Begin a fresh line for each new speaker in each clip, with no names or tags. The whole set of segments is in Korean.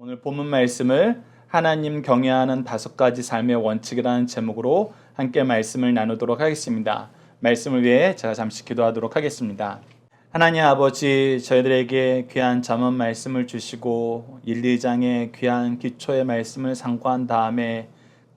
오늘 본문 말씀을 하나님 경외하는 5가지 삶의 원칙이라는 제목으로 함께 말씀을 나누도록 하겠습니다. 말씀을 위해 제가 잠시 기도하도록 하겠습니다. 하나님 아버지, 저희들에게 귀한 잠언 말씀을 주시고 1, 2장의 귀한 기초의 말씀을 상고한 다음에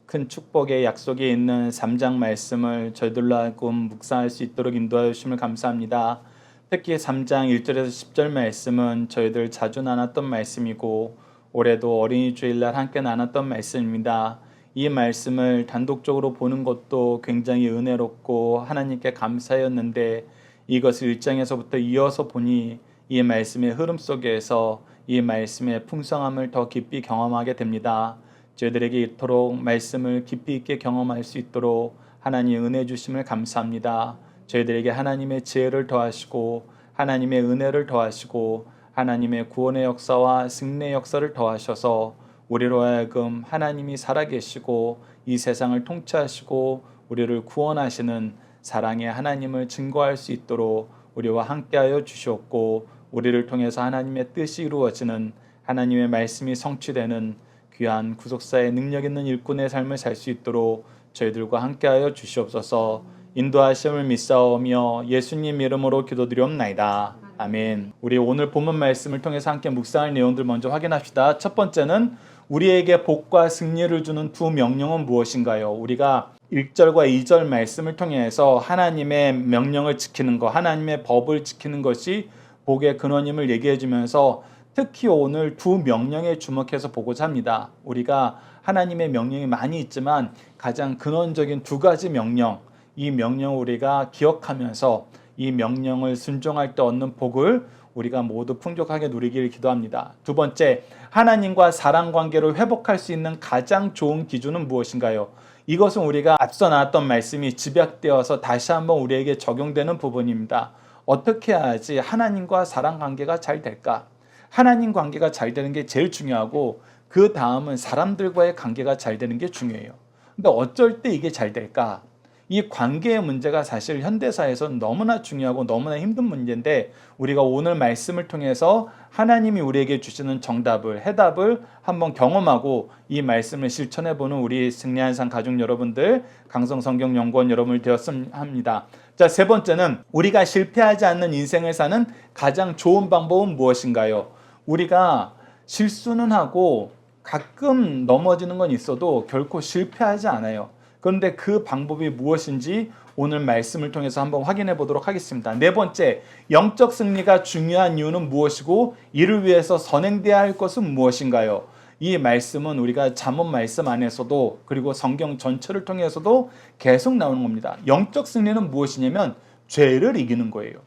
큰 축복의 약속이 있는 3장 말씀을 저희들로 하여금 묵상할 수 있도록 인도하여 주심을 감사합니다. 특히 3장 1절에서 10절 말씀은 저희들 자주 나눴던 말씀이고 올해도 어린이 주일날 함께 나눴던 말씀입니다. 이 말씀을 단독적으로 보는 것도 굉장히 은혜롭고 하나님께 감사였는데 이것을 1장에서부터 이어서 보니 이 말씀의 흐름 속에서 이 말씀의 풍성함을 더 깊이 경험하게 됩니다. 저희들에게 이토록 말씀을 깊이 있게 경험할 수 있도록 하나님 은혜 주심을 감사합니다. 저희들에게 하나님의 지혜를 더하시고 하나님의 은혜를 더하시고 하나님의 구원의 역사와 승리의 역사를 더하셔서 우리로 하여금 하나님이 살아계시고 이 세상을 통치하시고 우리를 구원하시는 사랑의 하나님을 증거할 수 있도록 우리와 함께하여 주시옵고 우리를 통해서 하나님의 뜻이 이루어지는 하나님의 말씀이 성취되는 귀한 구속사의 능력 있는 일꾼의 삶을 살 수 있도록 저희들과 함께하여 주시옵소서. 인도하심을 믿사오며 예수님 이름으로 기도드리옵나이다. 아멘. 우리 오늘 본문 말씀을 통해서 함께 묵상할 내용들 먼저 확인합시다. 첫 번째는 우리에게 복과 승리를 주는 두 명령은 무엇인가요? 우리가 1절과 2절 말씀을 통해서 하나님의 명령을 지키는 것, 하나님의 법을 지키는 것이 복의 근원임을 얘기해 주면서 특히 오늘 두 명령에 주목해서 보고자 합니다. 우리가 하나님의 명령이 많이 있지만 가장 근원적인 2가지 명령, 이 명령을 우리가 기억하면서 이 명령을 순종할 때 얻는 복을 우리가 모두 풍족하게 누리기를 기도합니다. 두 번째, 하나님과 사랑 관계를 회복할 수 있는 가장 좋은 기준은 무엇인가요? 이것은 우리가 앞서 나왔던 말씀이 집약되어서 다시 한번 우리에게 적용되는 부분입니다. 어떻게 해야지 하나님과 사랑 관계가 잘 될까? 하나님 관계가 잘 되는 게 제일 중요하고 그 다음은 사람들과의 관계가 잘 되는 게 중요해요. 근데 어쩔 때 이게 잘 될까? 이 관계의 문제가 사실 현대사에서는 너무나 중요하고 너무나 힘든 문제인데 우리가 오늘 말씀을 통해서 하나님이 우리에게 주시는 정답을, 해답을 한번 경험하고 이 말씀을 실천해보는 우리 승리한 삶 가족 여러분들, 강성성경연구원 여러분을 되었으면 합니다. 자, 세 번째는 우리가 실패하지 않는 인생을 사는 가장 좋은 방법은 무엇인가요? 우리가 실수는 하고 가끔 넘어지는 건 있어도 결코 실패하지 않아요. 그런데 그 방법이 무엇인지 오늘 말씀을 통해서 한번 확인해 보도록 하겠습니다. 네 번째, 영적 승리가 중요한 이유는 무엇이고 이를 위해서 선행돼야 할 것은 무엇인가요? 이 말씀은 우리가 잠언 말씀 안에서도 그리고 성경 전체를 통해서도 계속 나오는 겁니다. 영적 승리는 무엇이냐면 죄를 이기는 거예요.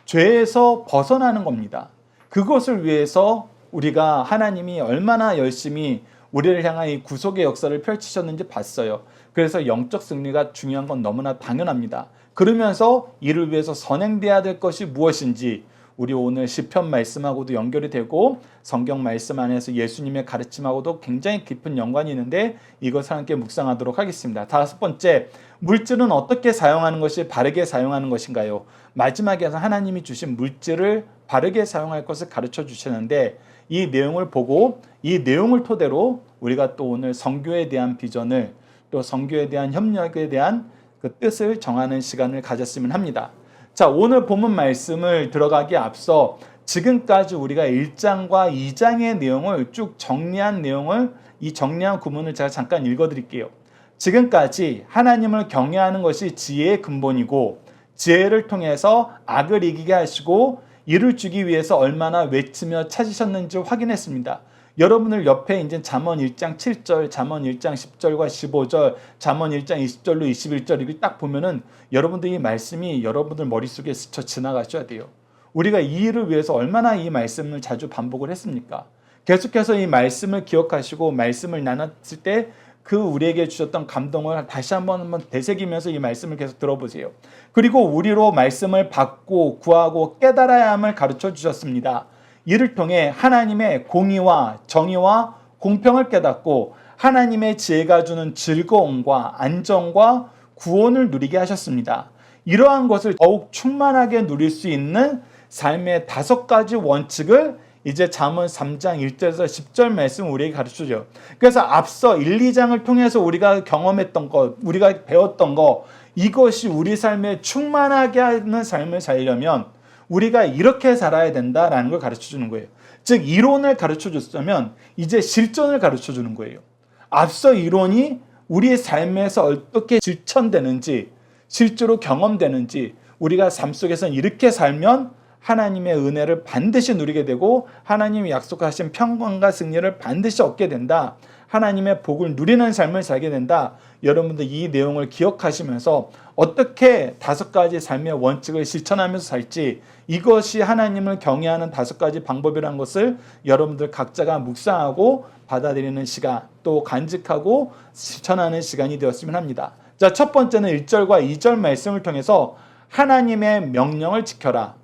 죄에서 벗어나는 겁니다. 그것을 위해서 우리가 하나님이 얼마나 열심히 우리를 향한 이 구속의 역사를 펼치셨는지 봤어요. 그래서 영적 승리가 중요한 건 너무나 당연합니다. 그러면서 이를 위해서 선행돼야 될 것이 무엇인지 우리 오늘 시편 말씀하고도 연결이 되고 성경 말씀 안에서 예수님의 가르침하고도 굉장히 깊은 연관이 있는데 이것을 함께 묵상하도록 하겠습니다. 다섯 번째, 물질은 어떻게 사용하는 것이 바르게 사용하는 것인가요? 마지막에서 하나님이 주신 물질을 바르게 사용할 것을 가르쳐 주시는데 이 내용을 보고 이 내용을 토대로 우리가 또 오늘 선교에 대한 비전을 또 선교에 대한 협력에 대한 그 뜻을 정하는 시간을 가졌으면 합니다. 자, 오늘 본문 말씀을 들어가기에 앞서 지금까지 우리가 1장과 2장의 내용을 쭉 정리한 내용을 이 정리한 구문을 제가 잠깐 읽어드릴게요. 지금까지 하나님을 경외하는 것이 지혜의 근본이고 지혜를 통해서 악을 이기게 하시고 이를 주기 위해서 얼마나 외치며 찾으셨는지 확인했습니다. 여러분들 옆에 이제 잠언 1장 7절, 잠언 1장 10절과 15절, 잠언 1장 20절로 21절 이렇게 딱 보면은 여러분들 이 말씀이 여러분들 머릿속에 스쳐 지나가셔야 돼요. 우리가 이 일을 위해서 얼마나 이 말씀을 자주 반복을 했습니까? 계속해서 이 말씀을 기억하시고 말씀을 나눴을 때 그 우리에게 주셨던 감동을 다시 한번 되새기면서 이 말씀을 계속 들어보세요. 그리고 우리로 말씀을 받고 구하고 깨달아야 함을 가르쳐 주셨습니다. 이를 통해 하나님의 공의와 정의와 공평을 깨닫고 하나님의 지혜가 주는 즐거움과 안정과 구원을 누리게 하셨습니다. 이러한 것을 더욱 충만하게 누릴 수 있는 삶의 5가지 원칙을 이제 잠언 3장 1절에서 10절 말씀 우리에게 가르쳐줘요. 그래서 앞서 1, 2장을 통해서 우리가 경험했던 것, 우리가 배웠던 것, 이것이 우리 삶에 충만하게 하는 삶을 살려면 우리가 이렇게 살아야 된다라는 걸 가르쳐주는 거예요. 즉 이론을 가르쳐줬다면 이제 실전을 가르쳐주는 거예요. 앞서 이론이 우리의 삶에서 어떻게 실천되는지, 실제로 경험되는지, 우리가 삶 속에서 이렇게 살면 하나님의 은혜를 반드시 누리게 되고 하나님이 약속하신 평강과 승리를 반드시 얻게 된다. 하나님의 복을 누리는 삶을 살게 된다. 여러분들 이 내용을 기억하시면서 어떻게 5가지 삶의 원칙을 실천하면서 살지, 이것이 하나님을 경외하는 5가지 방법이라는 것을 여러분들 각자가 묵상하고 받아들이는 시간, 또 간직하고 실천하는 시간이 되었으면 합니다. 자, 첫 번째는 1절과 2절 말씀을 통해서 하나님의 명령을 지켜라.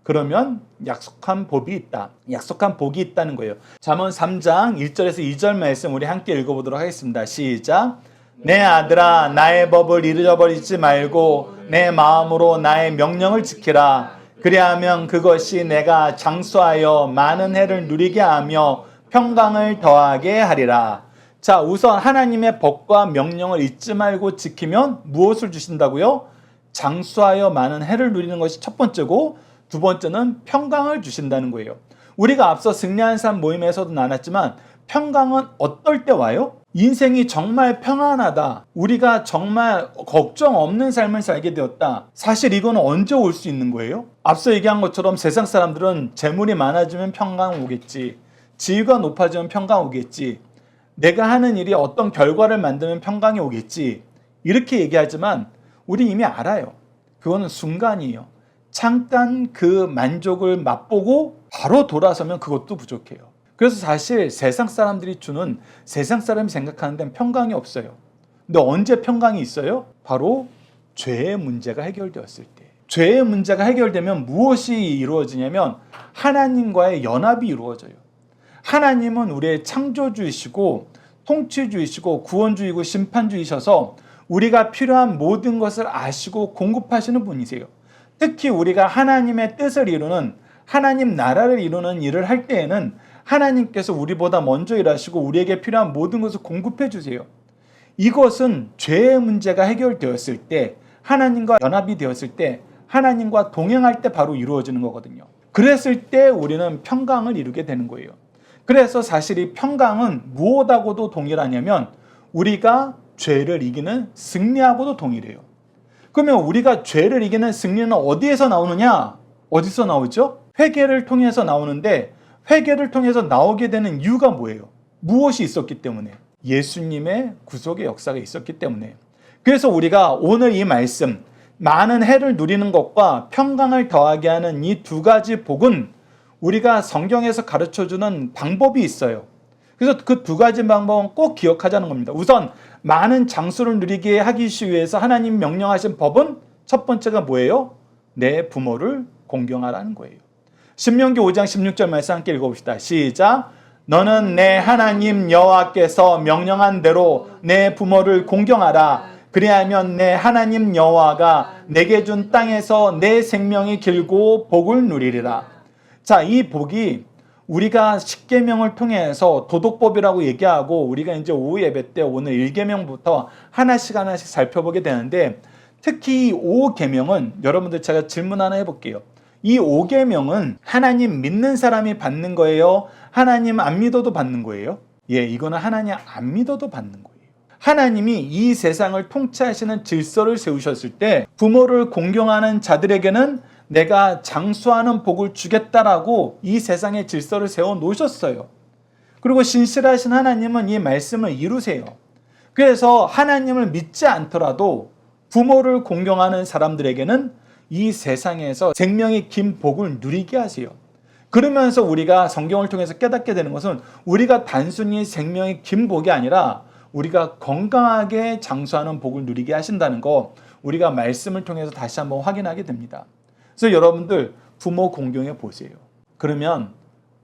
그러면 약속한 복이 있다. 약속한 복이 있다는 거예요. 잠언 3장 1절에서 2절 말씀 우리 함께 읽어보도록 하겠습니다. 시작. 내 아들아 나의 법을 잊어버리지 말고 내 마음으로 나의 명령을 지키라. 그리하면 그것이 내가 장수하여 많은 해를 누리게 하며 평강을 더하게 하리라. 자, 우선 하나님의 법과 명령을 잊지 말고 지키면 무엇을 주신다고요? 장수하여 많은 해를 누리는 것이 첫 번째고, 두 번째는 평강을 주신다는 거예요. 우리가 앞서 승리한 삶 모임에서도 나눴지만 평강은 어떨 때 와요? 인생이 정말 평안하다, 우리가 정말 걱정 없는 삶을 살게 되었다. 사실 이거는 언제 올 수 있는 거예요? 앞서 얘기한 것처럼 세상 사람들은 재물이 많아지면 평강 오겠지, 지위가 높아지면 평강 오겠지, 내가 하는 일이 어떤 결과를 만들면 평강이 오겠지, 이렇게 얘기하지만 우리 이미 알아요. 그거는 순간이에요. 잠깐 그 만족을 맛보고 바로 돌아서면 그것도 부족해요. 그래서 사실 세상 사람들이 주는, 세상 사람이 생각하는 데는 평강이 없어요. 근데 언제 평강이 있어요? 바로 죄의 문제가 해결되었을 때. 죄의 문제가 해결되면 무엇이 이루어지냐면 하나님과의 연합이 이루어져요. 하나님은 우리의 창조주이시고 통치주이시고 구원주이고 심판주이셔서 우리가 필요한 모든 것을 아시고 공급하시는 분이세요. 특히 우리가 하나님의 뜻을 이루는, 하나님 나라를 이루는 일을 할 때에는 하나님께서 우리보다 먼저 일하시고 우리에게 필요한 모든 것을 공급해 주세요. 이것은 죄의 문제가 해결되었을 때, 하나님과 연합이 되었을 때, 하나님과 동행할 때 바로 이루어지는 거거든요. 그랬을 때 우리는 평강을 이루게 되는 거예요. 그래서 사실 이 평강은 무엇하고도 동일하냐면 우리가 죄를 이기는 승리하고도 동일해요. 그러면 우리가 죄를 이기는 승리는 어디에서 나오느냐? 어디서 나오죠? 회개를 통해서 나오는데, 회개를 통해서 나오게 되는 이유가 뭐예요? 무엇이 있었기 때문에? 예수님의 구속의 역사가 있었기 때문에. 그래서 우리가 오늘 이 말씀, 많은 해를 누리는 것과 평강을 더하게 하는 이 2가지 복은 우리가 성경에서 가르쳐주는 방법이 있어요. 그래서 그 2가지 방법은 꼭 기억하자는 겁니다. 우선 많은 장수를 누리게 하기 위해서 하나님 명령하신 법은 첫 번째가 뭐예요? 내 부모를 공경하라는 거예요. 신명기 5장 16절 말씀 함께 읽어봅시다. 시작. 너는 내 하나님 여호와께서 명령한 대로 내 부모를 공경하라. 그리하면 내 하나님 여호와가 내게 준 땅에서 내 생명이 길고 복을 누리리라. 자, 이 복이 우리가 10계명을 통해서 도덕법이라고 얘기하고 우리가 이제 오후 예배 때 오늘 1계명부터 하나씩 살펴보게 되는데, 특히 이 5계명은 여러분들 제가 질문 하나 해볼게요. 이 5계명은 하나님 믿는 사람이 받는 거예요? 하나님 안 믿어도 받는 거예요? 예, 이거는 하나님 안 믿어도 받는 거예요. 하나님이 이 세상을 통치하시는 질서를 세우셨을 때 부모를 공경하는 자들에게는 내가 장수하는 복을 주겠다라고 이 세상의 질서를 세워 놓으셨어요. 그리고 신실하신 하나님은 이 말씀을 이루세요. 그래서 하나님을 믿지 않더라도 부모를 공경하는 사람들에게는 이 세상에서 생명의 긴 복을 누리게 하세요. 그러면서 우리가 성경을 통해서 깨닫게 되는 것은 우리가 단순히 생명의 긴 복이 아니라 우리가 건강하게 장수하는 복을 누리게 하신다는 거, 우리가 말씀을 통해서 다시 한번 확인하게 됩니다. 그래서 여러분들 부모 공경해 보세요. 그러면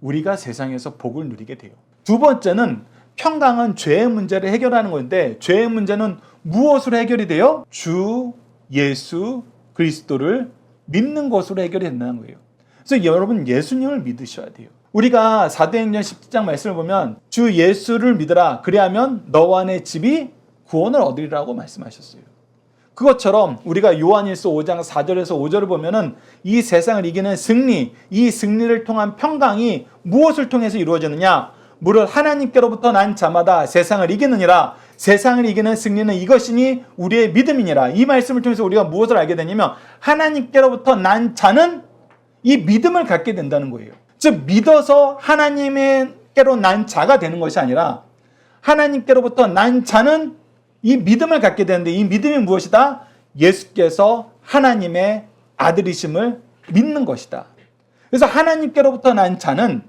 우리가 세상에서 복을 누리게 돼요. 두 번째는 평강은 죄의 문제를 해결하는 건데, 죄의 문제는 무엇으로 해결이 돼요? 주 예수 그리스도를 믿는 것으로 해결이 된다는 거예요. 그래서 여러분 예수님을 믿으셔야 돼요. 우리가 사도행전 17장 말씀을 보면 주 예수를 믿으라 그리하면 너와 내 집이 구원을 얻으리라고 말씀하셨어요. 그것처럼 우리가 요한일서 5장 4절에서 5절을 보면은 이 세상을 이기는 승리, 이 승리를 통한 평강이 무엇을 통해서 이루어지느냐? 무릇 하나님께로부터 난 자마다 세상을 이기느니라. 세상을 이기는 승리는 이것이니 우리의 믿음이니라. 이 말씀을 통해서 우리가 무엇을 알게 되냐면 하나님께로부터 난 자는 이 믿음을 갖게 된다는 거예요. 즉 믿어서 하나님께로 난 자가 되는 것이 아니라 하나님께로부터 난 자는 이 믿음을 갖게 되는데 이 믿음이 무엇이다? 예수께서 하나님의 아들이심을 믿는 것이다. 그래서 하나님께로부터 난 자는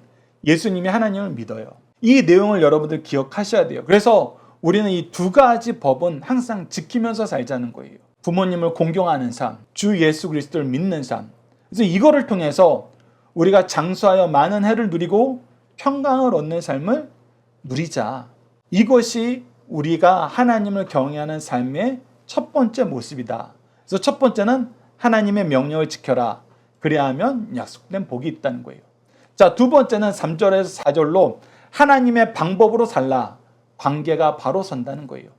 예수님이 하나님을 믿어요. 이 내용을 여러분들 기억하셔야 돼요. 그래서 우리는 이 두 가지 법은 항상 지키면서 살자는 거예요. 부모님을 공경하는 삶, 주 예수 그리스도를 믿는 삶. 그래서 이거를 통해서 우리가 장수하여 많은 해를 누리고 평강을 얻는 삶을 누리자. 이것이 우리가 하나님을 경외하는 삶의 첫 번째 모습이다. 그래서 첫 번째는 하나님의 명령을 지켜라. 그래야 하면 약속된 복이 있다는 거예요. 자, 두 번째는 3절에서 4절로 하나님의 방법으로 살라. 관계가 바로 선다는 거예요.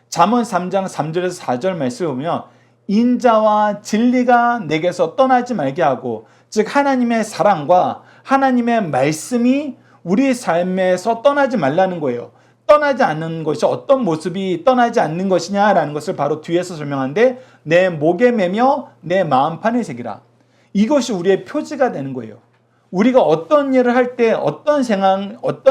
잠언 3장 3절에서 4절 말씀을 보면 인자와 진리가 내게서 떠나지 말게 하고 즉 하나님의 사랑과 하나님의 말씀이 우리 삶에서 떠나지 말라는 거예요. 떠나지 않는 것이 어떤 모습이 떠나지 않는 것이냐라는 것을 바로 뒤에서 설명하는데 내 목에 매며 내 마음판에 새기라. 이것이 우리의 표지가 되는 거예요. 우리가 어떤 일을 할 때 어떤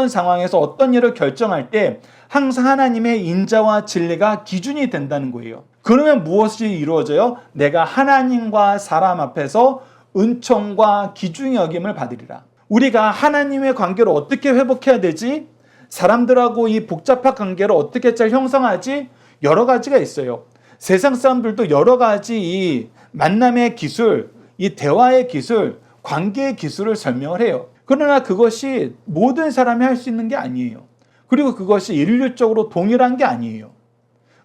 상황에서 어떤 일을 결정할 때 항상 하나님의 인자와 진리가 기준이 된다는 거예요. 그러면 무엇이 이루어져요? 내가 하나님과 사람 앞에서 은총과 기중의 여김을 받으리라. 우리가 하나님의 관계를 어떻게 회복해야 되지? 사람들하고 이 복잡한 관계를 어떻게 잘 형성하지? 여러 가지가 있어요. 세상 사람들도 여러 가지 이 만남의 기술, 이 대화의 기술, 관계의 기술을 설명을 해요. 그러나 그것이 모든 사람이 할 수 있는 게 아니에요. 그리고 그것이 인류적으로 동일한 게 아니에요.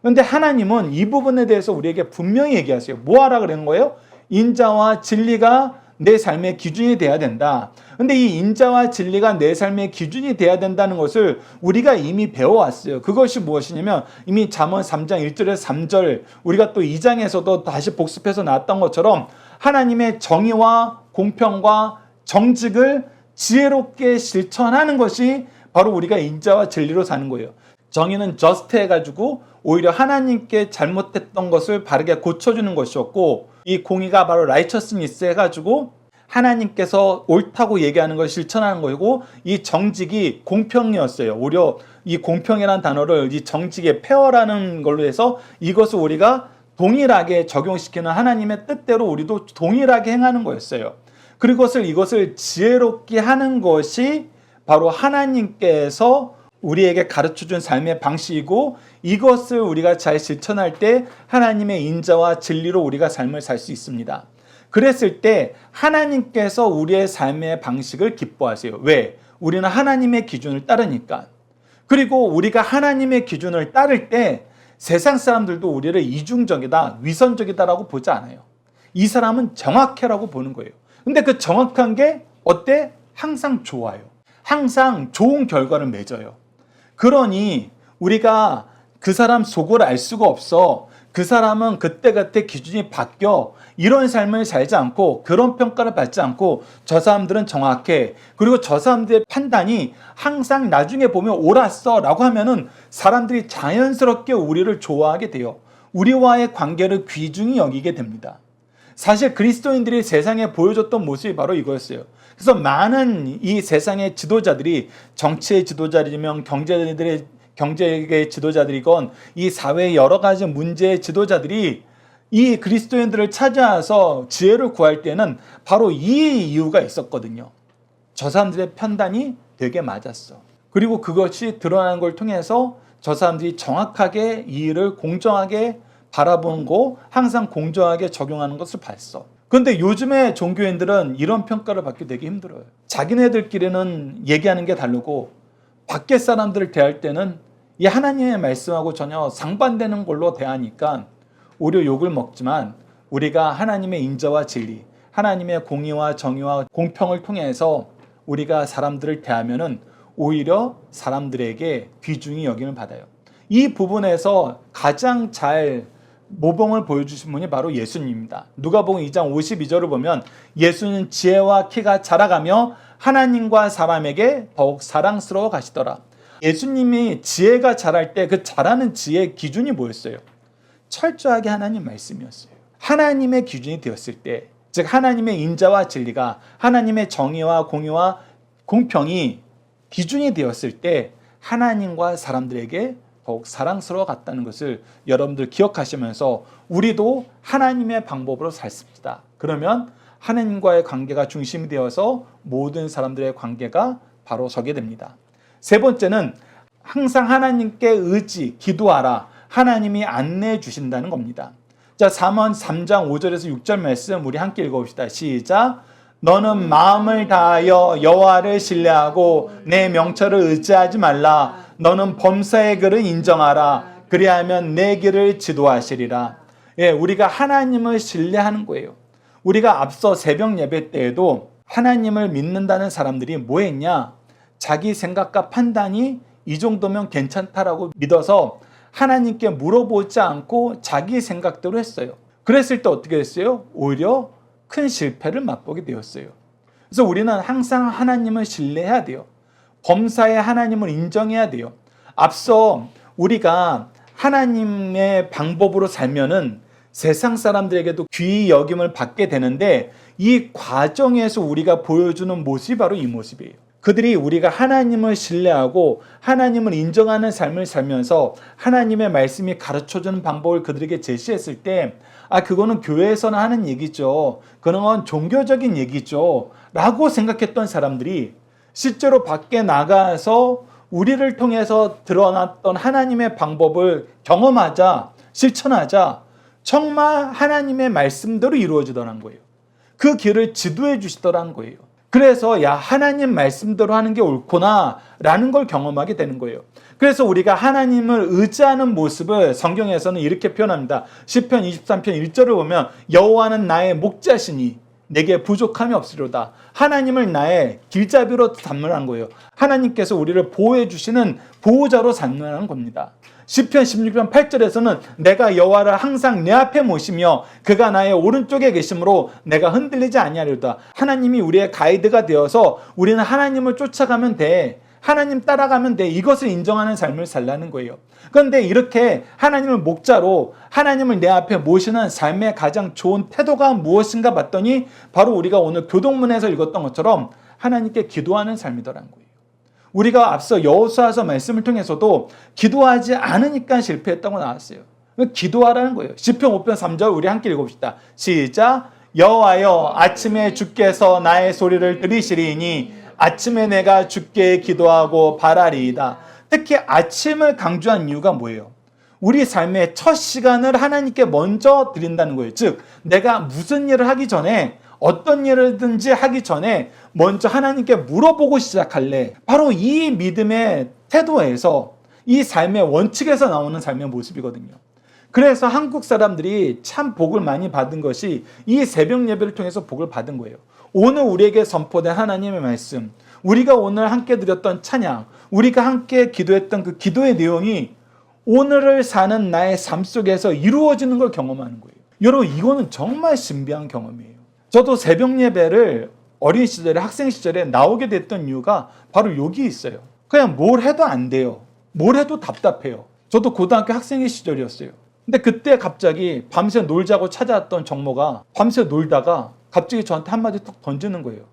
그런데 하나님은 이 부분에 대해서 우리에게 분명히 얘기하세요. 뭐 하라 그러는 거예요? 인자와 진리가 내 삶의 기준이 돼야 된다. 근데 이 인자와 진리가 내 삶의 기준이 돼야 된다는 것을 우리가 이미 배워왔어요. 그것이 무엇이냐면 이미 잠언 3장 1절에서 3절 우리가 또 2장에서도 다시 복습해서 나왔던 것처럼 하나님의 정의와 공평과 정직을 지혜롭게 실천하는 것이 바로 우리가 인자와 진리로 사는 거예요. 정의는 just 해가지고 오히려 하나님께 잘못했던 것을 바르게 고쳐주는 것이었고 이 공의가 바로 righteousness 해가지고 하나님께서 옳다고 얘기하는 걸 실천하는 거고 이 정직이 공평이었어요. 오히려 이 공평이라는 단어를 이 정직의 fair라는 걸로 해서 이것을 우리가 동일하게 적용시키는 하나님의 뜻대로 우리도 동일하게 행하는 거였어요. 그리고 이것을 지혜롭게 하는 것이 바로 하나님께서 우리에게 가르쳐준 삶의 방식이고 이것을 우리가 잘 실천할 때 하나님의 인자와 진리로 우리가 삶을 살 수 있습니다. 그랬을 때 하나님께서 우리의 삶의 방식을 기뻐하세요. 왜? 우리는 하나님의 기준을 따르니까. 그리고 우리가 하나님의 기준을 따를 때 세상 사람들도 우리를 이중적이다, 위선적이다라고 보지 않아요. 이 사람은 정확해라고 보는 거예요. 근데 그 정확한 게 어때? 항상 좋아요. 항상 좋은 결과를 맺어요. 그러니 우리가 그 사람 속을 알 수가 없어. 그 사람은 그때그때 기준이 바뀌어. 이런 삶을 살지 않고 그런 평가를 받지 않고 저 사람들은 정확해. 그리고 저 사람들의 판단이 항상 나중에 보면 옳았어 라고 하면은 사람들이 자연스럽게 우리를 좋아하게 돼요. 우리와의 관계를 귀중히 여기게 됩니다. 사실 그리스도인들이 세상에 보여줬던 모습이 바로 이거였어요. 그래서 많은 이 세상의 지도자들이 정치의 지도자이면 경제의 지도자들이건 이 사회의 여러 가지 문제의 지도자들이 이 그리스도인들을 찾아와서 지혜를 구할 때는 바로 이 이유가 있었거든요. 저 사람들의 판단이 되게 맞았어. 그리고 그것이 드러나는 걸 통해서 저 사람들이 정확하게 이 일을 공정하게 바라보는 거 항상 공정하게 적용하는 것을 봤어. 그런데 요즘의 종교인들은 이런 평가를 받기 되게 힘들어요. 자기네들끼리는 얘기하는 게 다르고 밖에 사람들을 대할 때는 이 하나님의 말씀하고 전혀 상반되는 걸로 대하니까 오히려 욕을 먹지만 우리가 하나님의 인자와 진리, 하나님의 공의와 정의와 공평을 통해서 우리가 사람들을 대하면은 오히려 사람들에게 귀중히 여김을 받아요. 이 부분에서 가장 잘 모범을 보여주신 분이 바로 예수님입니다. 누가복음 2장 52절을 보면 예수는 지혜와 키가 자라가며 하나님과 사람에게 더욱 사랑스러워 가시더라. 예수님이 지혜가 자랄 때 그 자라는 지혜의 기준이 뭐였어요? 철저하게 하나님 말씀이었어요. 하나님의 기준이 되었을 때, 즉 하나님의 인자와 진리가, 하나님의 정의와 공의와 공평이 기준이 되었을 때 하나님과 사람들에게 더욱 사랑스러워 갔다는 것을 여러분들 기억하시면서 우리도 하나님의 방법으로 살습니다. 그러면 하나님과의 관계가 중심이 되어서 모든 사람들의 관계가 바로 서게 됩니다. 세 번째는 항상 하나님께 의지, 기도하라. 하나님이 안내해 주신다는 겁니다. 자, 잠언 3장 5절에서 6절 말씀 우리 함께 읽어봅시다. 시작. 너는 마음을 다하여 여호와를 신뢰하고 내 명철을 의지하지 말라. 너는 범사의 글을 인정하라. 그리하면 내 길을 지도하시리라. 예, 우리가 하나님을 신뢰하는 거예요. 우리가 앞서 새벽 예배 때에도 하나님을 믿는다는 사람들이 뭐 했냐? 자기 생각과 판단이 이 정도면 괜찮다라고 믿어서 하나님께 물어보지 않고 자기 생각대로 했어요. 그랬을 때 어떻게 했어요? 오히려 큰 실패를 맛보게 되었어요. 그래서 우리는 항상 하나님을 신뢰해야 돼요. 범사의 하나님을 인정해야 돼요. 앞서 우리가 하나님의 방법으로 살면은 세상 사람들에게도 귀히 여김을 받게 되는데 이 과정에서 우리가 보여주는 모습이 바로 이 모습이에요. 그들이 우리가 하나님을 신뢰하고 하나님을 인정하는 삶을 살면서 하나님의 말씀이 가르쳐주는 방법을 그들에게 제시했을 때 그거는 교회에서는 하는 얘기죠. 그건 종교적인 얘기죠. 라고 생각했던 사람들이 실제로 밖에 나가서 우리를 통해서 드러났던 하나님의 방법을 경험하자, 실천하자 정말 하나님의 말씀대로 이루어지더란 거예요. 그 길을 지도해 주시더란 거예요. 그래서 하나님 말씀대로 하는 게 옳구나 라는 걸 경험하게 되는 거예요. 그래서 우리가 하나님을 의지하는 모습을 성경에서는 이렇게 표현합니다. 시편 23편 1절을 보면 여호와는 나의 목자시니 내게 부족함이 없으리로다. 하나님을 나의 길잡이로 삼으라는 거예요. 하나님께서 우리를 보호해 주시는 보호자로 삼으라는 겁니다. 시편 16편 8절에서는 내가 여호와를 항상 내 앞에 모시며 그가 나의 오른쪽에 계심으로 내가 흔들리지 아니하리로다. 하나님이 우리의 가이드가 되어서 우리는 하나님을 쫓아가면 돼. 하나님 따라가면 돼. 이것을 인정하는 삶을 살라는 거예요. 그런데 이렇게 하나님을 목자로 하나님을 내 앞에 모시는 삶의 가장 좋은 태도가 무엇인가 봤더니 바로 우리가 오늘 교동문에서 읽었던 것처럼 하나님께 기도하는 삶이더라는 거예요. 우리가 앞서 여호수아서 말씀을 통해서도 기도하지 않으니까 실패했다고 나왔어요. 기도하라는 거예요. 시편 5편 3절 우리 함께 읽읍시다. 시작. 여호와여 아침에 주께서 나의 소리를 들으시리니 아침에 내가 주께 기도하고 바라리이다. 특히 아침을 강조한 이유가 뭐예요? 우리 삶의 첫 시간을 하나님께 먼저 드린다는 거예요. 즉 내가 무슨 일을 하기 전에 어떤 일을든지 하기 전에 먼저 하나님께 물어보고 시작할래. 바로 이 믿음의 태도에서 이 삶의 원칙에서 나오는 삶의 모습이거든요. 그래서 한국 사람들이 참 복을 많이 받은 것이 이 새벽 예배를 통해서 복을 받은 거예요. 오늘 우리에게 선포된 하나님의 말씀, 우리가 오늘 함께 드렸던 찬양, 우리가 함께 기도했던 그 기도의 내용이 오늘을 사는 나의 삶 속에서 이루어지는 걸 경험하는 거예요. 여러분 이거는 정말 신비한 경험이에요. 저도 새벽 예배를 어린 시절에 학생 시절에 나오게 됐던 이유가 바로 여기 있어요. 그냥 뭘 해도 안 돼요. 뭘 해도 답답해요. 저도 고등학교 학생의 시절이었어요. 근데 그때 갑자기 밤새 놀자고 찾아왔던 정모가 밤새 놀다가 갑자기 저한테 한마디 툭 던지는 거예요.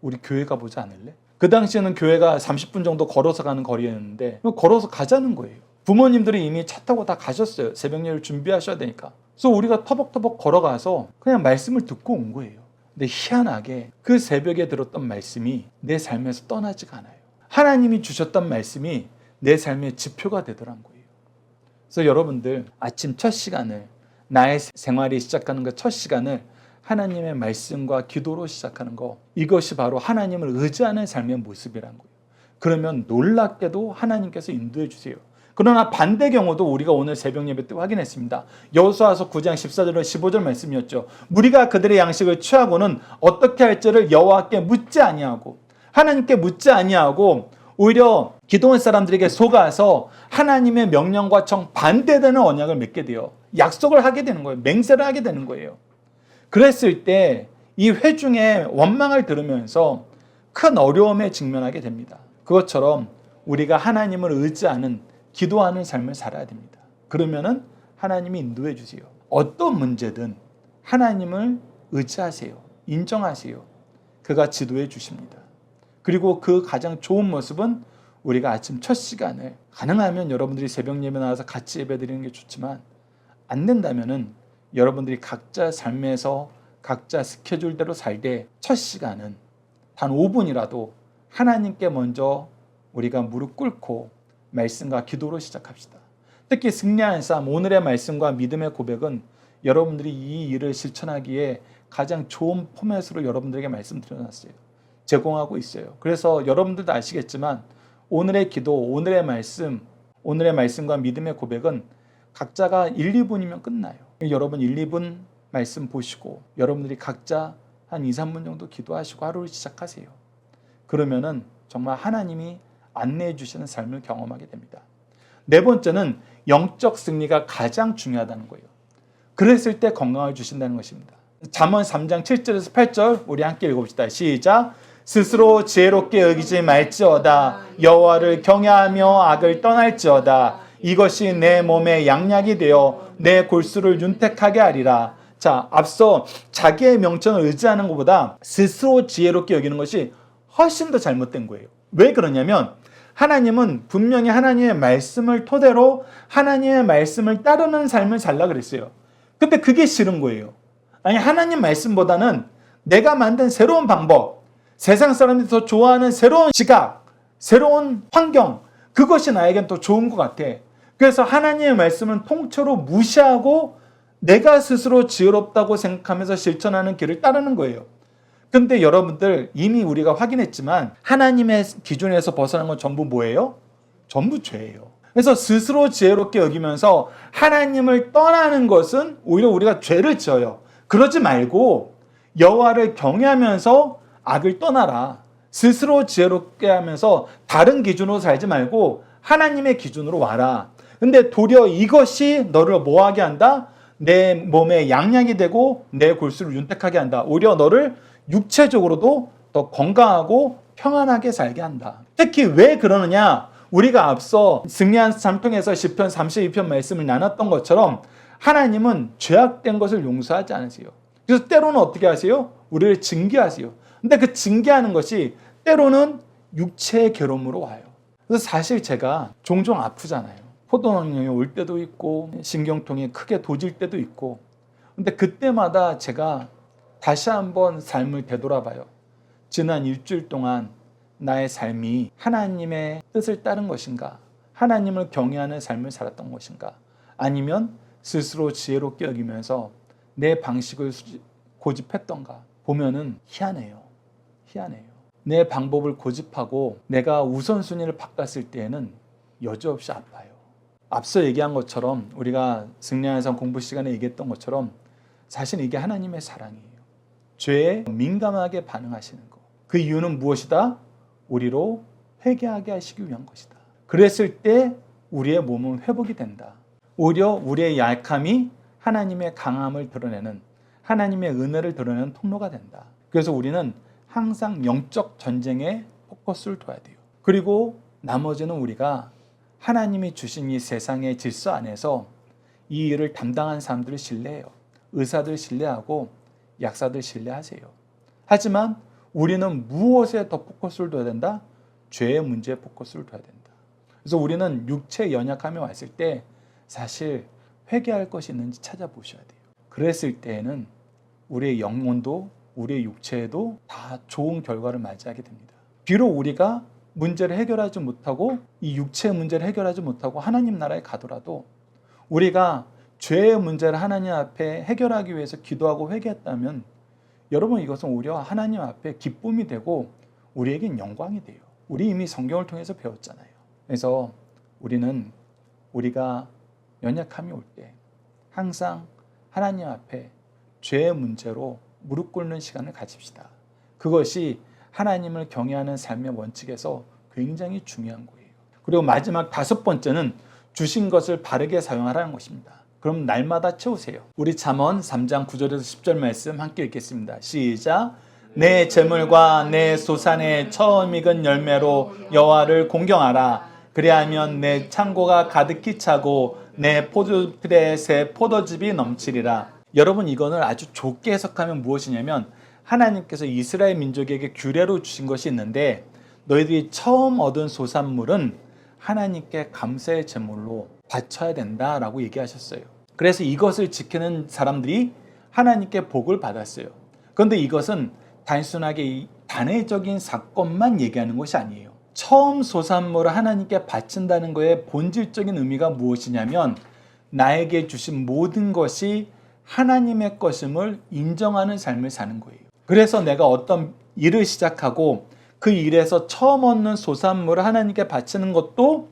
우리 교회 가보지 않을래? 그 당시에는 교회가 30분 정도 걸어서 가는 거리였는데 걸어서 가자는 거예요. 부모님들이 이미 차 타고 다 가셨어요. 새벽 예배를 준비하셔야 되니까. 그래서 우리가 터벅터벅 걸어가서 그냥 말씀을 듣고 온 거예요. 근데 희한하게 그 새벽에 들었던 말씀이 내 삶에서 떠나지가 않아요. 하나님이 주셨던 말씀이 내 삶의 지표가 되더란 거예요. 그래서 여러분들 아침 첫 시간을 나의 생활이 시작하는 그 첫 시간을 하나님의 말씀과 기도로 시작하는 거, 이것이 바로 하나님을 의지하는 삶의 모습이란 거예요. 그러면 놀랍게도 하나님께서 인도해 주세요. 그러나 반대 경우도 우리가 오늘 새벽 예배 때 확인했습니다. 여호수아서 9장 14절과 15절 말씀이었죠. 무리가 그들의 양식을 취하고는 어떻게 할지를 여호와께 묻지 아니하고 하나님께 묻지 아니하고 오히려 기도원 사람들에게 속아서 하나님의 명령과 정반대되는 언약을 맺게 돼요. 약속을 하게 되는 거예요. 맹세를 하게 되는 거예요. 그랬을 때 이 회중의 원망을 들으면서 큰 어려움에 직면하게 됩니다. 그것처럼 우리가 하나님을 의지하는 기도하는 삶을 살아야 됩니다. 그러면은 하나님이 인도해 주세요. 어떤 문제든 하나님을 의지하세요. 인정하세요. 그가 지도해 주십니다. 그리고 그 가장 좋은 모습은 우리가 아침 첫 시간을 가능하면 여러분들이 새벽 예배 나와서 같이 예배 드리는 게 좋지만 안 된다면은 여러분들이 각자 삶에서 각자 스케줄대로 살 때 첫 시간은 단 5분이라도 하나님께 먼저 우리가 무릎 꿇고 말씀과 기도로 시작합시다. 특히 승리하는 삶, 오늘의 말씀과 믿음의 고백은 여러분들이 이 일을 실천하기에 가장 좋은 포맷으로 여러분들에게 말씀드려놨어요. 제공하고 있어요. 그래서 여러분들도 아시겠지만 오늘의 기도, 오늘의 말씀과 믿음의 고백은 각자가 1, 2분이면 끝나요. 여러분 1, 2분 말씀 보시고 여러분들이 각자 한 2, 3분 정도 기도하시고 하루를 시작하세요. 그러면은 정말 하나님이 안내해 주시는 삶을 경험하게 됩니다. 네 번째는 영적 승리가 가장 중요하다는 거예요. 그랬을 때 건강을 주신다는 것입니다. 잠언 3장 7절에서 8절 우리 함께 읽어봅시다. 시작. 스스로 지혜롭게 여기지 말지어다. 여호와를 경외하며 악을 떠날지어다. 이것이 내 몸에 양약이 되어 내 골수를 윤택하게 하리라. 자, 앞서 자기의 명령을 의지하는 것보다 스스로 지혜롭게 여기는 것이 훨씬 더 잘못된 거예요. 왜 그러냐면 하나님은 분명히 하나님의 말씀을 토대로 하나님의 말씀을 따르는 삶을 살라 그랬어요. 근데 그게 싫은 거예요. 아니, 하나님 말씀보다는 내가 만든 새로운 방법, 세상 사람들이 더 좋아하는 새로운 시각, 새로운 환경, 그것이 나에겐 더 좋은 것 같아. 그래서 하나님의 말씀은 통째로 무시하고 내가 스스로 지혜롭다고 생각하면서 실천하는 길을 따르는 거예요. 근데 여러분들 이미 우리가 확인했지만 하나님의 기준에서 벗어난 건 전부 뭐예요? 전부 죄예요. 그래서 스스로 지혜롭게 여기면서 하나님을 떠나는 것은 오히려 우리가 죄를 지어요. 그러지 말고 여호와를 경외하면서 악을 떠나라. 스스로 지혜롭게 하면서 다른 기준으로 살지 말고 하나님의 기준으로 와라. 근데 도리어 이것이 너를 뭐하게 한다? 내 몸에 양약이 되고 내 골수를 윤택하게 한다. 오히려 너를 육체적으로도 더 건강하고 평안하게 살게 한다. 특히 왜 그러느냐? 우리가 앞서 승리한 삶 통해서 시편 32편 말씀을 나눴던 것처럼 하나님은 죄악된 것을 용서하지 않으세요. 그래서 때로는 어떻게 하세요? 우리를 징계하세요. 근데 그 징계하는 것이 때로는 육체의 괴로움으로 와요. 그래서 사실 제가 종종 아프잖아요. 포도당뇨이 올 때도 있고 신경통이 크게 도질 때도 있고, 근데 그때마다 제가 다시 한번 삶을 되돌아봐요. 지난 일주일 동안 나의 삶이 하나님의 뜻을 따른 것인가? 하나님을 경외하는 삶을 살았던 것인가? 아니면 스스로 지혜롭게 여기면서 내 방식을 고집했던가? 보면은 희한해요. 내 방법을 고집하고 내가 우선순위를 바꿨을 때에는 여지없이 아파요. 앞서 얘기한 것처럼 우리가 승리하는 삶 공부 시간에 얘기했던 것처럼 사실 이게 하나님의 사랑이에요. 죄에 민감하게 반응하시는 것. 그 이유는 무엇이다? 우리로 회개하게 하시기 위한 것이다. 그랬을 때 우리의 몸은 회복이 된다. 오히려 우리의 약함이 하나님의 강함을 드러내는, 하나님의 은혜를 드러내는 통로가 된다. 그래서 우리는 항상 영적 전쟁에 포커스를 둬야 돼요. 그리고 나머지는 우리가 하나님이 주신 이 세상의 질서 안에서 이 일을 담당한 사람들을 신뢰해요. 의사들 신뢰하고 약사들 신뢰하세요. 하지만 우리는 무엇에 더 포커스를 둬야 된다? 죄의 문제에 포커스를 둬야 된다. 그래서 우리는 육체의 연약함이 왔을 때 사실 회개할 것이 있는지 찾아보셔야 돼요. 그랬을 때에는 우리의 영혼도 우리의 육체에도 다 좋은 결과를 맞이하게 됩니다. 비록 우리가 문제를 해결하지 못하고 이 육체의 문제를 해결하지 못하고 하나님 나라에 가더라도 우리가 죄의 문제를 하나님 앞에 해결하기 위해서 기도하고 회개했다면 여러분 이것은 오히려 하나님 앞에 기쁨이 되고 우리에겐 영광이 돼요. 우리 이미 성경을 통해서 배웠잖아요. 그래서 우리는 우리가 연약함이 올 때 항상 하나님 앞에 죄의 문제로 무릎 꿇는 시간을 가집시다. 그것이 하나님을 경외하는 삶의 원칙에서 굉장히 중요한 거예요. 그리고 마지막 5번째는 주신 것을 바르게 사용하라는 것입니다. 그럼 날마다 채우세요. 우리 잠언 3장 9절에서 10절 말씀 함께 읽겠습니다. 시작. 내 재물과 내 소산의 처음 익은 열매로 여호와를 공경하라. 그리하면 내 창고가 가득히 차고 내 포도틀에 새 포도즙이 넘치리라. 여러분, 이거는 아주 좁게 해석하면 무엇이냐면 하나님께서 이스라엘 민족에게 규례로 주신 것이 있는데 너희들이 처음 얻은 소산물은 하나님께 감사의 제물로 바쳐야 된다라고 얘기하셨어요. 그래서 이것을 지키는 사람들이 하나님께 복을 받았어요. 그런데 이것은 단순하게 단회적인 사건만 얘기하는 것이 아니에요. 처음 소산물을 하나님께 바친다는 것의 본질적인 의미가 무엇이냐면 나에게 주신 모든 것이 하나님의 것임을 인정하는 삶을 사는 거예요. 그래서 내가 어떤 일을 시작하고 그 일에서 처음 얻는 소산물을 하나님께 바치는 것도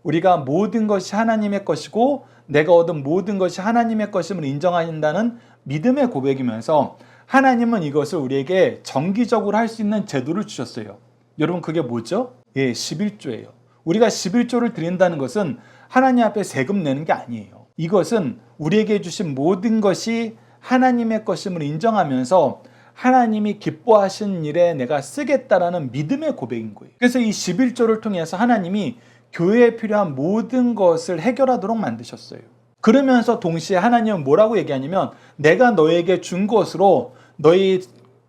우리가 모든 것이 하나님의 것이고 내가 얻은 모든 것이 하나님의 것임을 인정한다는 믿음의 고백이면서 하나님은 이것을 우리에게 정기적으로 할 수 있는 제도를 주셨어요. 여러분, 그게 뭐죠? 11조예요. 우리가 11조를 드린다는 것은 하나님 앞에 세금 내는 게 아니에요. 이것은 우리에게 주신 모든 것이 하나님의 것임을 인정하면서 하나님이 기뻐하신 일에 내가 쓰겠다라는 믿음의 고백인 거예요. 그래서 이 11조를 통해서 하나님이 교회에 필요한 모든 것을 해결하도록 만드셨어요. 그러면서 동시에 하나님은 뭐라고 얘기하냐면 내가 너에게 준 것으로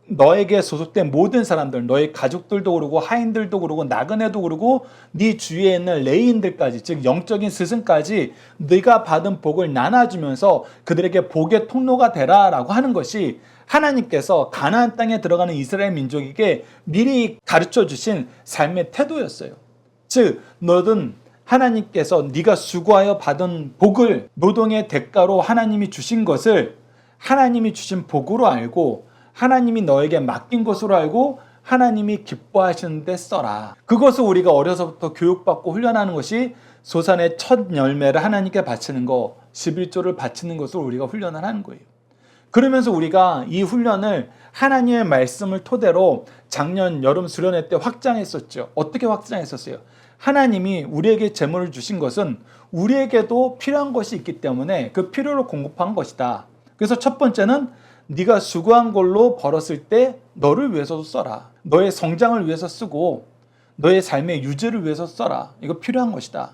너에게 소속된 모든 사람들, 너의 가족들도 그러고 하인들도 그러고 나그네도 그러고 네 주위에 있는 레위인들까지, 즉 영적인 스승까지 네가 받은 복을 나눠주면서 그들에게 복의 통로가 되라라고 하는 것이 하나님께서 가나안 땅에 들어가는 이스라엘 민족에게 미리 가르쳐 주신 삶의 태도였어요. 즉 너는 하나님께서 네가 수고하여 받은 복을 노동의 대가로 하나님이 주신 것을 하나님이 주신 복으로 알고 하나님이 너에게 맡긴 것으로 알고 하나님이 기뻐하시는 데 써라. 그것을 우리가 어려서부터 교육받고 훈련하는 것이 소산의 첫 열매를 하나님께 바치는 것, 11조를 바치는 것을 우리가 훈련을 하는 거예요. 그러면서 우리가 이 훈련을 하나님의 말씀을 토대로 작년 여름 수련회 때 확장했었죠. 어떻게 확장했었어요? 하나님이 우리에게 재물을 주신 것은 우리에게도 필요한 것이 있기 때문에 그 필요를 공급한 것이다. 그래서 첫 번째는 네가 수고한 걸로 벌었을 때 너를 위해서도 써라. 너의 성장을 위해서 쓰고 너의 삶의 유지를 위해서 써라. 이거 필요한 것이다.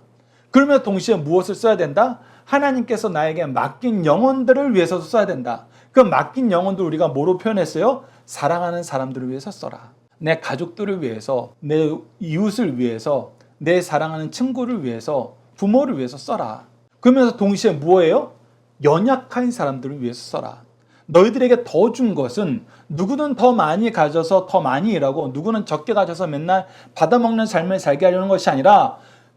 그러면 동시에 무엇을 써야 된다? 하나님께서 나에게 맡긴 영혼들을 위해서도 써야 된다. 그 맡긴 영혼들 우리가 뭐로 표현했어요? 사랑하는 사람들을 위해서 써라. 내 가족들을 위해서, 내 이웃을 위해서, 내 사랑하는 친구를 위해서, 부모를 위해서 써라. 그러면서 동시에 뭐예요? 연약한 사람들을 위해서 써라. 너희들에게 더 준 것은 누구는 더 많이 가져서 더 많이 일하고 누구는 적게 가져서 맨날 받아먹는 삶을 살게 하려는 것이 아니라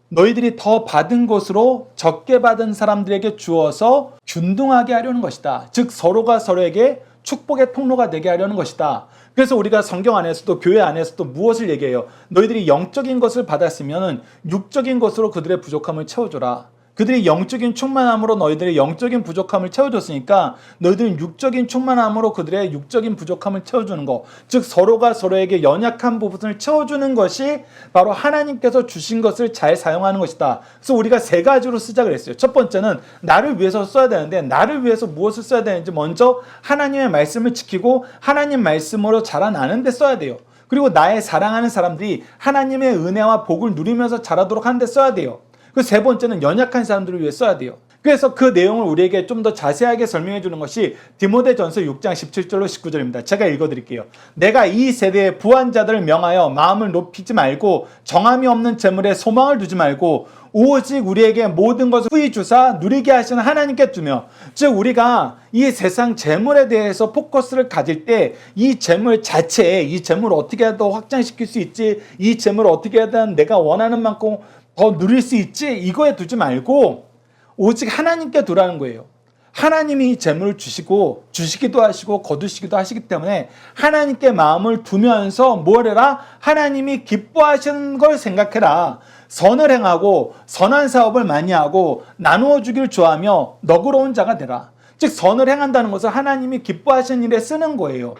너희들이 더 받은 것으로 적게 받은 사람들에게 주어서 균등하게 하려는 것이다. 즉 서로가 서로에게 축복의 통로가 되게 하려는 것이다. 그래서 우리가 성경 안에서도 교회 안에서도 무엇을 얘기해요? 너희들이 영적인 것을 받았으면 육적인 것으로 그들의 부족함을 채워줘라. 그들이 영적인 충만함으로 너희들의 영적인 부족함을 채워줬으니까 너희들은 육적인 충만함으로 그들의 육적인 부족함을 채워주는 것, 즉 서로가 서로에게 연약한 부분을 채워주는 것이 바로 하나님께서 주신 것을 잘 사용하는 것이다. 그래서 우리가 3가지로 시작을 했어요. 첫 번째는 나를 위해서 써야 되는데 나를 위해서 무엇을 써야 되는지 먼저 하나님의 말씀을 지키고 하나님 말씀으로 자라나는 데 써야 돼요. 그리고 나의 사랑하는 사람들이 하나님의 은혜와 복을 누리면서 자라도록 하는 데 써야 돼요. 그 3번째는 연약한 사람들을 위해 써야 돼요. 그래서 그 내용을 우리에게 좀 더 자세하게 설명해 주는 것이 디모데전서 6장 17절로 19절입니다. 제가 읽어드릴게요. 내가 이 세대의 부한자들을 명하여 마음을 높이지 말고 정함이 없는 재물에 소망을 두지 말고 오직 우리에게 모든 것을 후히 주사 누리게 하시는 하나님께 두며, 즉 우리가 이 세상 재물에 대해서 포커스를 가질 때 이 재물 자체에 이 재물을 어떻게 더 확장시킬 수 있지, 이 재물을 어떻게 하든 내가 원하는 만큼 더 누릴 수 있지, 이거에 두지 말고 오직 하나님께 두라는 거예요. 하나님이 이 재물을 주시고 주시기도 하시고 거두시기도 하시기 때문에 하나님께 마음을 두면서 뭘 해라? 하나님이 기뻐하시는 걸 생각해라. 선을 행하고 선한 사업을 많이 하고 나누어 주기를 좋아하며 너그러운 자가 되라. 즉 선을 행한다는 것은 하나님이 기뻐하시는 일에 쓰는 거예요.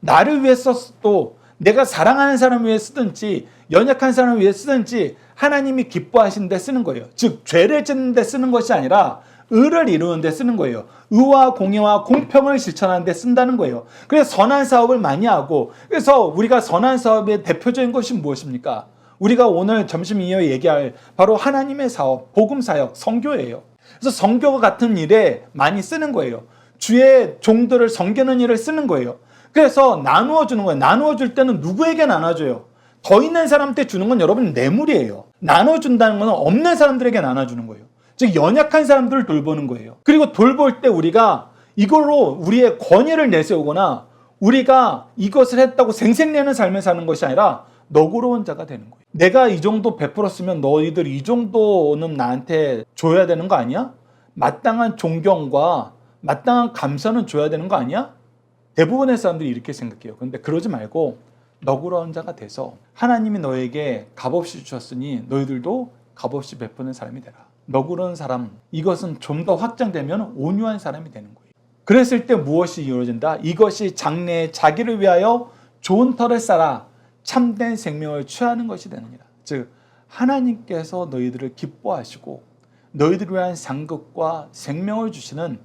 나를 위해서 또 내가 사랑하는 사람을 위해 쓰든지 연약한 사람을 위해 쓰든지 하나님이 기뻐하시는 데 쓰는 거예요. 즉 죄를 짓는 데 쓰는 것이 아니라 의를 이루는 데 쓰는 거예요. 의와 공의와 공평을 실천하는 데 쓴다는 거예요. 그래서 선한 사업을 많이 하고, 그래서 우리가 선한 사업의 대표적인 것이 무엇입니까? 우리가 오늘 점심 이후에 얘기할 바로 하나님의 사업, 복음 사역, 선교예요. 그래서 선교와 같은 일에 많이 쓰는 거예요. 주의 종들을 섬기는 일을 쓰는 거예요. 그래서 나누어 주는 거예요. 나누어 줄 때는 누구에게 나눠줘요? 더 있는 사람한테 주는 건 여러분 뇌물이에요. 나눠준다는 건 없는 사람들에게 나눠주는 거예요. 즉 연약한 사람들을 돌보는 거예요. 그리고 돌볼 때 우리가 이걸로 우리의 권위를 내세우거나 우리가 이것을 했다고 생색내는 삶을 사는 것이 아니라 너그러운 자가 되는 거예요. 내가 이 정도 베풀었으면 너희들 이 정도는 나한테 줘야 되는 거 아니야? 마땅한 존경과 마땅한 감사는 줘야 되는 거 아니야? 대부분의 사람들이 이렇게 생각해요. 그런데 그러지 말고 너그러운 자가 돼서 하나님이 너에게 값없이 주셨으니 너희들도 값없이 베푸는 사람이 되라. 너그러운 사람, 이것은 좀 더 확장되면 온유한 사람이 되는 거예요. 그랬을 때 무엇이 이루어진다? 이것이 장래에 자기를 위하여 좋은 터를 쌓아 참된 생명을 취하는 것이 되느니라. 즉 하나님께서 너희들을 기뻐하시고 너희들을 위한 상급과 생명을 주시는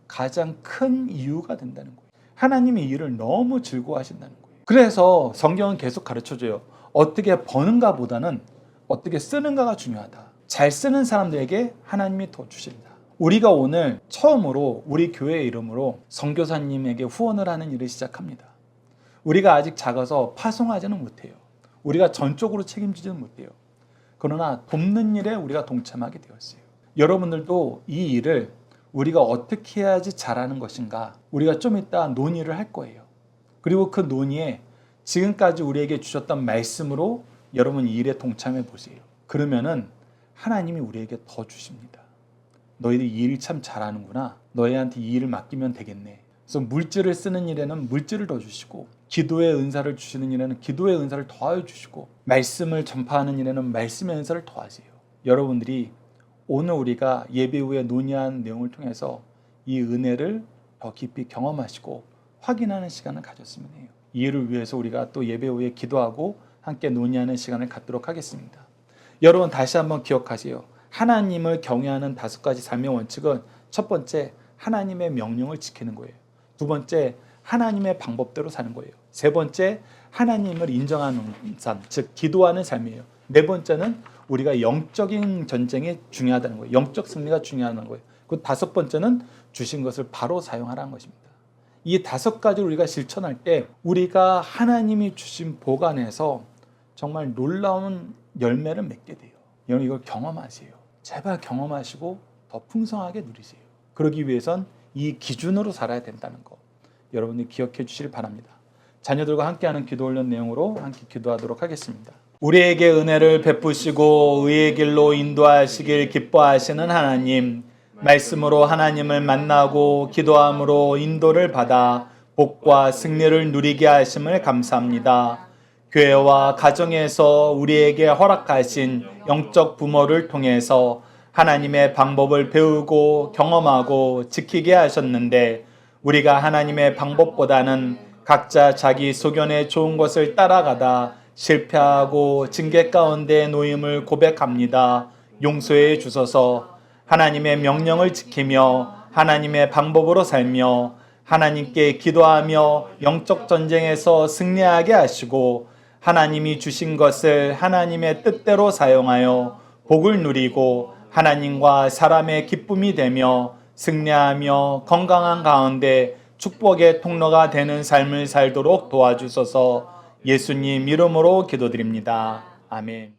가장 큰 이유가 된다는 거예요. 하나님이 이 일을 너무 즐거워하신다는 거예요. 그래서 성경은 계속 가르쳐줘요. 어떻게 버는가 보다는 어떻게 쓰는가가 중요하다. 잘 쓰는 사람들에게 하나님이 더 주신다. 우리가 오늘 처음으로 우리 교회 이름으로 선교사님에게 후원을 하는 일을 시작합니다. 우리가 아직 작아서 파송하지는 못해요. 우리가 전적으로 책임지지는 못해요. 그러나 돕는 일에 우리가 동참하게 되었어요. 여러분들도 이 일을 우리가 어떻게 해야지 잘하는 것인가, 우리가 좀 이따 논의를 할 거예요. 그리고 그 논의에 지금까지 우리에게 주셨던 말씀으로 여러분 이 일에 동참해 보세요. 그러면은 하나님이 우리에게 더 주십니다. 너희들 이 일 참 잘하는구나. 너희한테 이 일을 맡기면 되겠네. 그래서 물질을 쓰는 일에는 물질을 더 주시고, 기도의 은사를 주시는 일에는 기도의 은사를 더하여 주시고, 말씀을 전파하는 일에는 말씀의 은사를 더하세요. 여러분들이 오늘 우리가 예배 후에 논의한 내용을 통해서 이 은혜를 더 깊이 경험하시고 확인하는 시간을 가졌으면 해요. 이 일을 위해서 우리가 또 예배 후에 기도하고 함께 논의하는 시간을 갖도록 하겠습니다. 여러분 다시 한번 기억하세요. 하나님을 경외하는 5가지 삶의 원칙은 첫 번째, 하나님의 명령을 지키는 거예요. 두 번째, 하나님의 방법대로 사는 거예요. 세 번째, 하나님을 인정하는 삶, 즉 기도하는 삶이에요. 네 번째는 우리가 영적인 전쟁이 중요하다는 거예요. 영적 승리가 중요하다는 거예요. 그 5번째는 주신 것을 바로 사용하라는 것입니다. 이 5가지를 우리가 실천할 때 우리가 하나님이 주신 복 안에서 정말 놀라운 열매를 맺게 돼요. 여러분 이걸 경험하세요. 제발 경험하시고 더 풍성하게 누리세요. 그러기 위해선 이 기준으로 살아야 된다는 거 여러분이 기억해 주시길 바랍니다. 자녀들과 함께하는 기도 훈련 내용으로 함께 기도하도록 하겠습니다. 우리에게 은혜를 베푸시고 의의 길로 인도하시길 기뻐하시는 하나님, 말씀으로 하나님을 만나고 기도함으로 인도를 받아 복과 승리를 누리게 하심을 감사합니다. 교회와 가정에서 우리에게 허락하신 영적 부모를 통해서 하나님의 방법을 배우고 경험하고 지키게 하셨는데, 우리가 하나님의 방법보다는 각자 자기 소견에 좋은 것을 따라가다 실패하고 징계 가운데 놓임을 고백합니다. 용서해 주소서. 하나님의 명령을 지키며 하나님의 방법으로 살며 하나님께 기도하며 영적 전쟁에서 승리하게 하시고, 하나님이 주신 것을 하나님의 뜻대로 사용하여 복을 누리고 하나님과 사람의 기쁨이 되며 승리하며 건강한 가운데 축복의 통로가 되는 삶을 살도록 도와주소서. 예수님 이름으로 기도드립니다. 아멘.